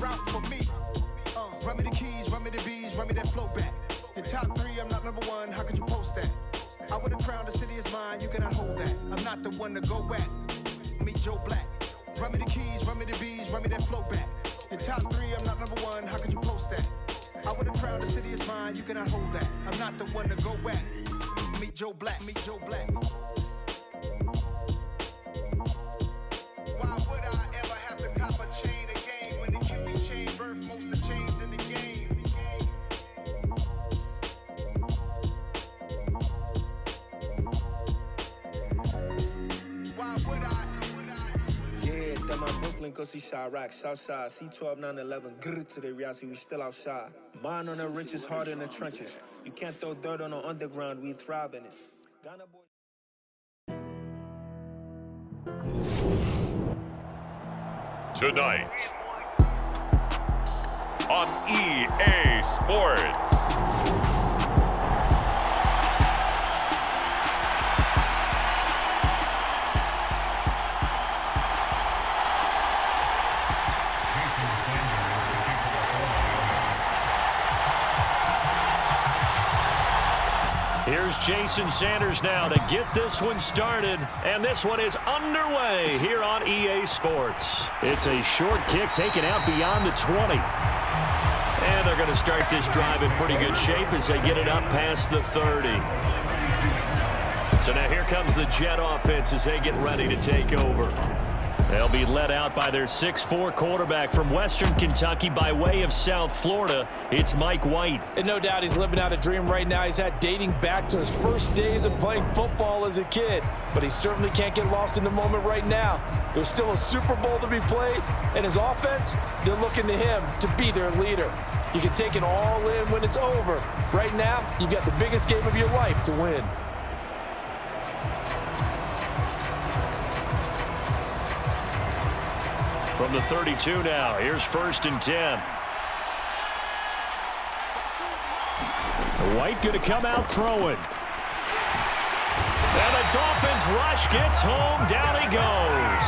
route for me. Run me the keys, run me the bees, run me that flow back. Your top three, I'm not number one, how could you post that? I would have crowned the city is mine, you cannot hold that. I'm not the one to go at. Meet Joe Black. Run me the keys, run me the bees, run me that flow back. Your top three, I'm not number one, how could you post that? I would have crowned the city is mine, you cannot hold that. I'm not the one to go at. Meet Joe Black, meet Joe Black. Why would I ever have to cop a chain again when the QB chain birthed most of chains in the game? Why would I? Yeah, that my Brooklyn, go see Chirac, Southside, C12, 911, grrr to the reality, we still outside. Mine on the riches, hard in the trenches. You can't throw dirt on the underground, we thrive in it. Ghana boys. Tonight on EA Sports. Here's Jason Sanders now to get this one started, and this one is underway here on EA Sports. It's a short kick taken out beyond the 20. And they're going to start this drive in pretty good shape as they get it up past the 30. So now here comes the Jet offense as they get ready to take over. They'll be led out by their 6'4" quarterback from Western Kentucky by way of South Florida. It's Mike White. And no doubt he's living out a dream right now. He's had dating back to his first days of playing football as a kid. But he certainly can't get lost in the moment right now. There's still a Super Bowl to be played. And his offense, they're looking to him to be their leader. You can take it all in when it's over. Right now, you've got the biggest game of your life to win. From the 32 now, here's 1st and 10. White going to come out throwing. And the Dolphins rush gets home, down he goes.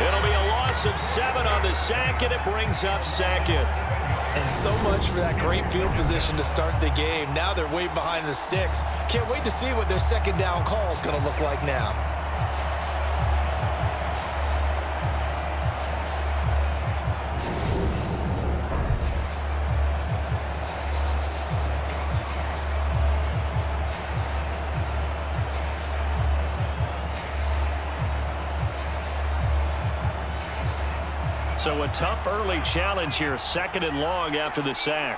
It'll be a loss of 7 on the sack, and it brings up 2nd. And so much for that great field position to start the game. Now they're way behind the sticks. Can't wait to see what their second down call is going to look like now. So a tough early challenge here, 2nd and long after the sack.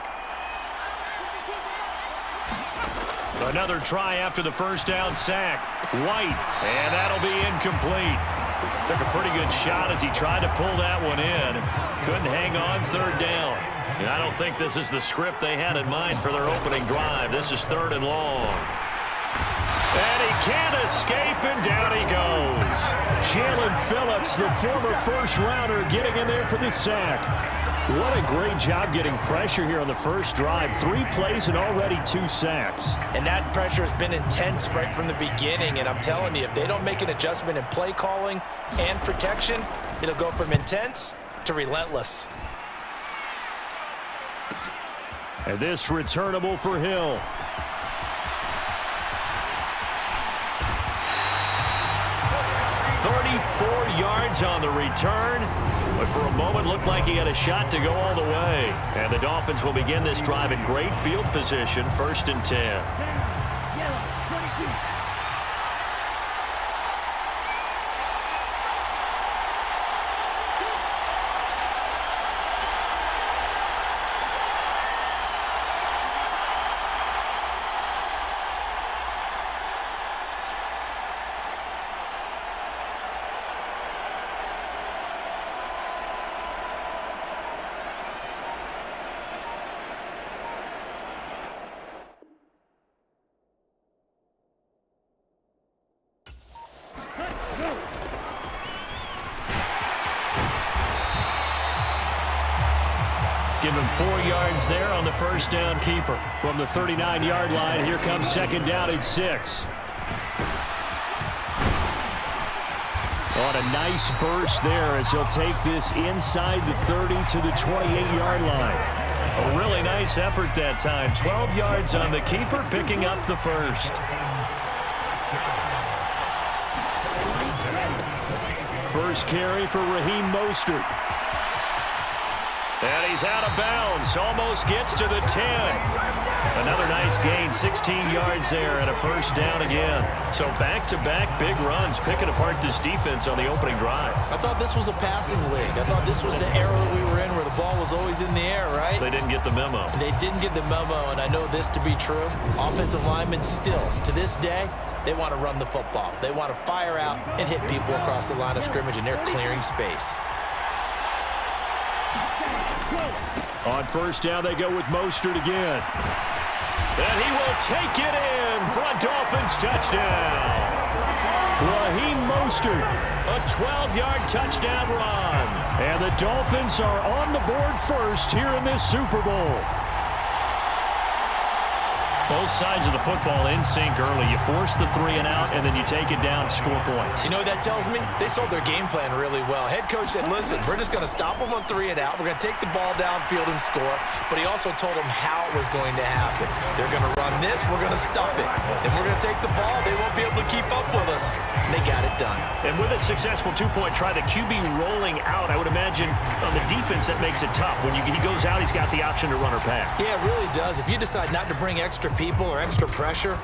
Another try after the first down sack. White, and that'll be incomplete. Took a pretty good shot as he tried to pull that one in. Couldn't hang on 3rd down. And I don't think this is the script they had in mind for their opening drive. This is 3rd and long. And he can't escape, and down he goes. Jalen Phillips, the former first-rounder, getting in there for the sack. What a great job getting pressure here on the first drive. 3 plays and already 2 sacks. And that pressure has been intense right from the beginning. And I'm telling you, if they don't make an adjustment in play calling and protection, it'll go from intense to relentless. And this returnable for Hill. 34 yards on the return, but for a moment looked like he had a shot to go all the way. And the Dolphins will begin this drive in great field position, 1st and 10. Give him 4 yards there on the first down keeper. From the 39-yard line, here comes 2nd down and 6. On a nice burst there as he'll take this inside the 30 to the 28-yard line. A really nice effort that time. 12 yards on the keeper, picking up the first. First carry for Raheem Mostert. And he's out of bounds. Almost gets to the 10. Another nice gain, 16 yards there and a first down again. So back-to-back big runs, picking apart this defense on the opening drive. I thought this was a passing league. I thought this was the era we were in where the ball was always in the air, right? They didn't get the memo. They didn't get the memo, and I know this to be true. Offensive linemen still, to this day, they want to run the football. They want to fire out and hit people across the line of scrimmage, and they're clearing space. On first down, they go with Mostert again. And he will take it in for a Dolphins touchdown. Raheem Mostert, a 12-yard touchdown run. And the Dolphins are on the board first here in this Super Bowl. Both sides of the football in sync early. You force the 3 and out, and then you take it down, score points. You know what that tells me? They sold their game plan really well. Head coach said, listen, we're just going to stop them on 3 and out. We're going to take the ball downfield and score. But he also told them how it was going to happen. They're going to run this. We're going to stop it. If we're going to take the ball, they won't be able to keep up with us. And they got it done. And with a successful 2-point try, the QB rolling out, I would imagine on the defense that makes it tough. When he goes out, he's got the option to run or pass. Yeah, it really does. If you decide not to bring extra people or extra pressure,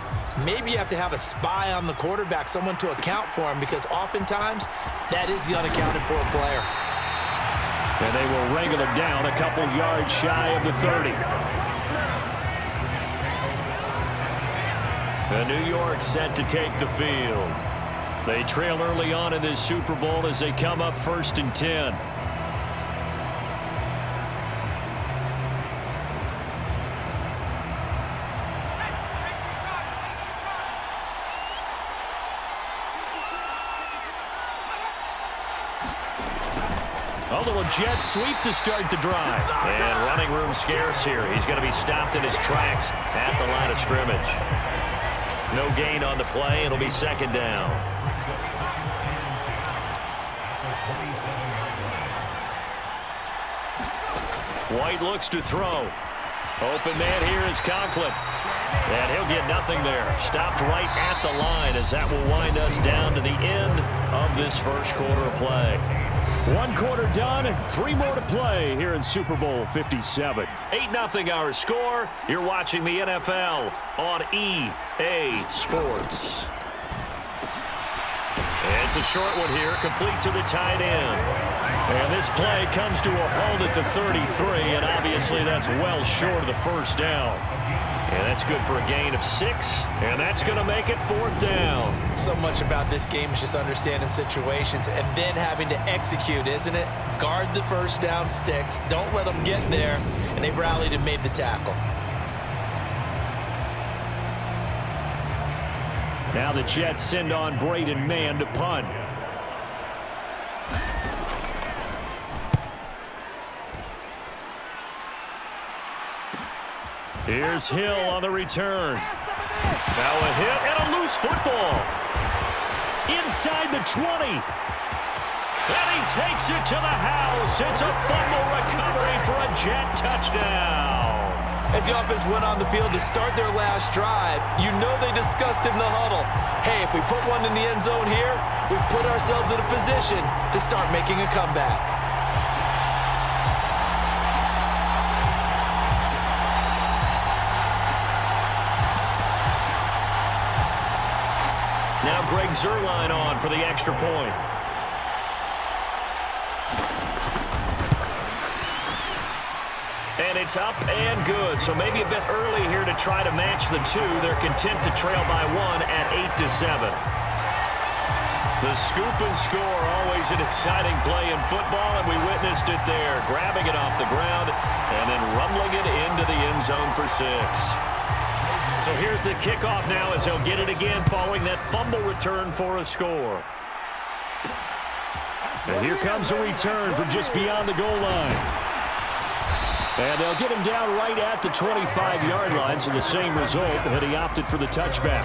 maybe you have to have a spy on the quarterback, someone to account for him, because oftentimes that is the unaccounted for player. And they will wrangle him down a couple yards shy of the 30. The New York set to take the field. They trail early on in this Super Bowl as they come up 1st and 10. A little jet sweep to start the drive. And running room scarce here. He's going to be stopped in his tracks at the line of scrimmage. No gain on the play. It'll be 2nd down. White looks to throw. Open man here is Conklin. And he'll get nothing there. Stopped right at the line as that will wind us down to the end of this first quarter of play. 1 quarter done and 3 more to play here in Super Bowl 57. 8-0 our score. You're watching the NFL on EA Sports. It's a short one here, complete to the tight end. And this play comes to a halt at the 33, and obviously that's well short of the first down. And that's good for a gain of 6, and that's going to make it 4th down. So much about this game is just understanding situations and then having to execute, isn't it? Guard the first down sticks. Don't let them get there. And they rallied and made the tackle. Now the Jets send on Braden Mann to punt. Here's Hill on the return. Now a hit and a loose football. Inside the 20. And he takes it to the house. It's a fumble recovery for a Jet touchdown. As the offense went on the field to start their last drive, you know they discussed in the huddle, hey, if we put one in the end zone here, we've put ourselves in a position to start making a comeback. Now Greg Zuerlein on for the extra point. And it's up and good. So maybe a bit early here to try to match the 2. They're content to trail by 1 at 8-7. The scoop and score, always an exciting play in football, and we witnessed it there. Grabbing it off the ground and then rumbling it into the end zone for 6. So here's the kickoff now as he'll get it again following that fumble return for a score. And here comes a return from just beyond the goal line. And they'll get him down right at the 25-yard line, so the same result, but he opted for the touchback.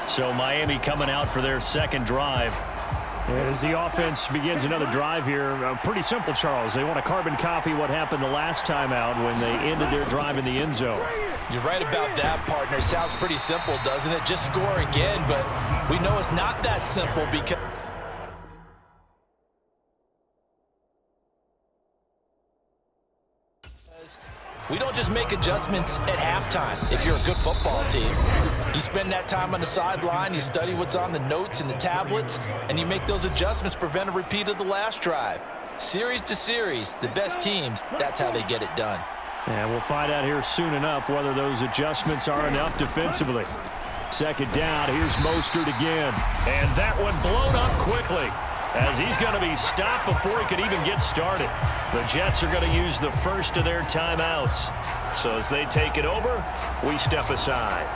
So Miami coming out for their second drive. As the offense begins another drive here, pretty simple, Charles. They want to carbon copy what happened the last time out when they ended their drive in the end zone. You're right about that, partner. Sounds pretty simple, doesn't it? Just score again, but we know it's not that simple because we don't just make adjustments at halftime if you're a good football team. You spend that time on the sideline, you study what's on the notes and the tablets, and you make those adjustments to prevent a repeat of the last drive. Series to series, the best teams, that's how they get it done. And we'll find out here soon enough whether those adjustments are enough defensively. Second down, here's Mostert again. And that one blown up quickly, as he's going to be stopped before he could even get started. The Jets are going to use the first of their timeouts. So as they take it over, we step aside.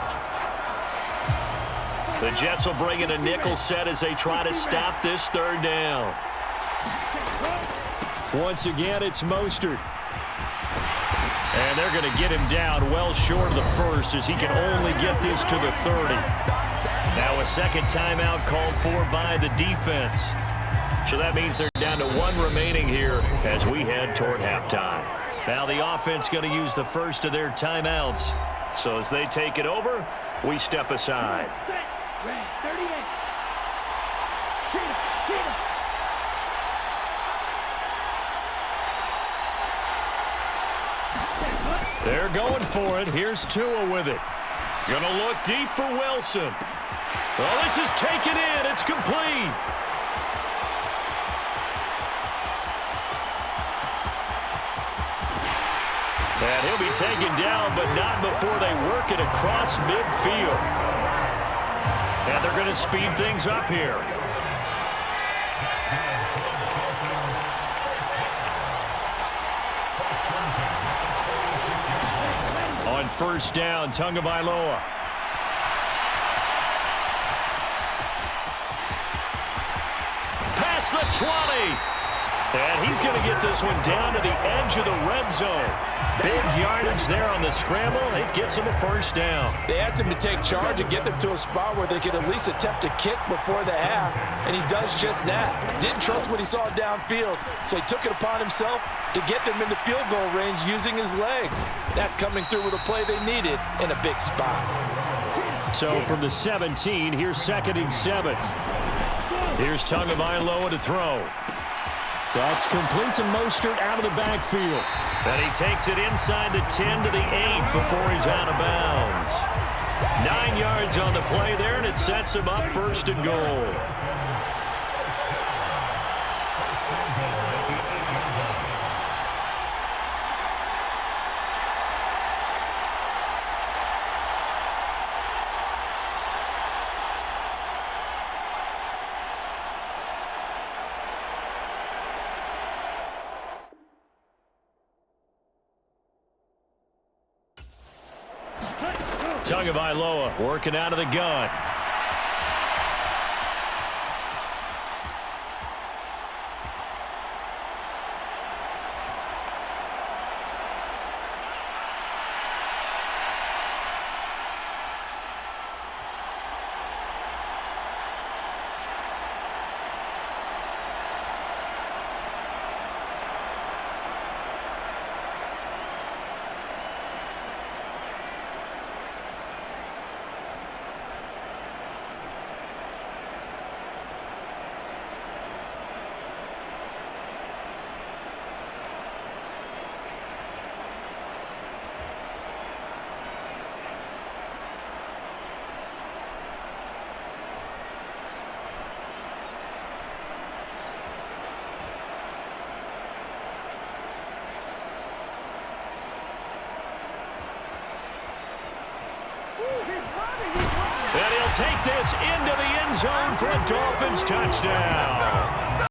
The Jets will bring in a nickel set as they try to stop this third down. Once again, it's Mostert. And they're going to get him down well short of the first as he can only get this to the 30. Now a second timeout called for by the defense. So that means they're down to one remaining here as we head toward halftime. Now the offense going to use the first of their timeouts. So as they take it over, we step aside. They're going for it. Here's Tua with it. Gonna look deep for Wilson. Well, this is taken in. It's complete. And he'll be taken down, but not before they work it across midfield. And they're going to speed things up here. On first down, Tagovailoa. Past the 20. And he's going to get this one down to the edge of the red zone. Big yardage there on the scramble. It gets him a first down. They asked him to take charge and get them to a spot where they could at least attempt a kick before the half, and he does just that. Didn't trust what he saw downfield, so he took it upon himself to get them into field goal range using his legs. That's coming through with a play they needed in a big spot. So from the 17, here's 2nd and 7. Here's Tagovailoa to throw. That's complete to Mostert out of the backfield. And he takes it inside the 10 to the 8 before he's out of bounds. 9 yards on the play there, and it sets him up 1st and goal. Tagovailoa working out of the gun. And he'll take this into the end zone for a Dolphins touchdown.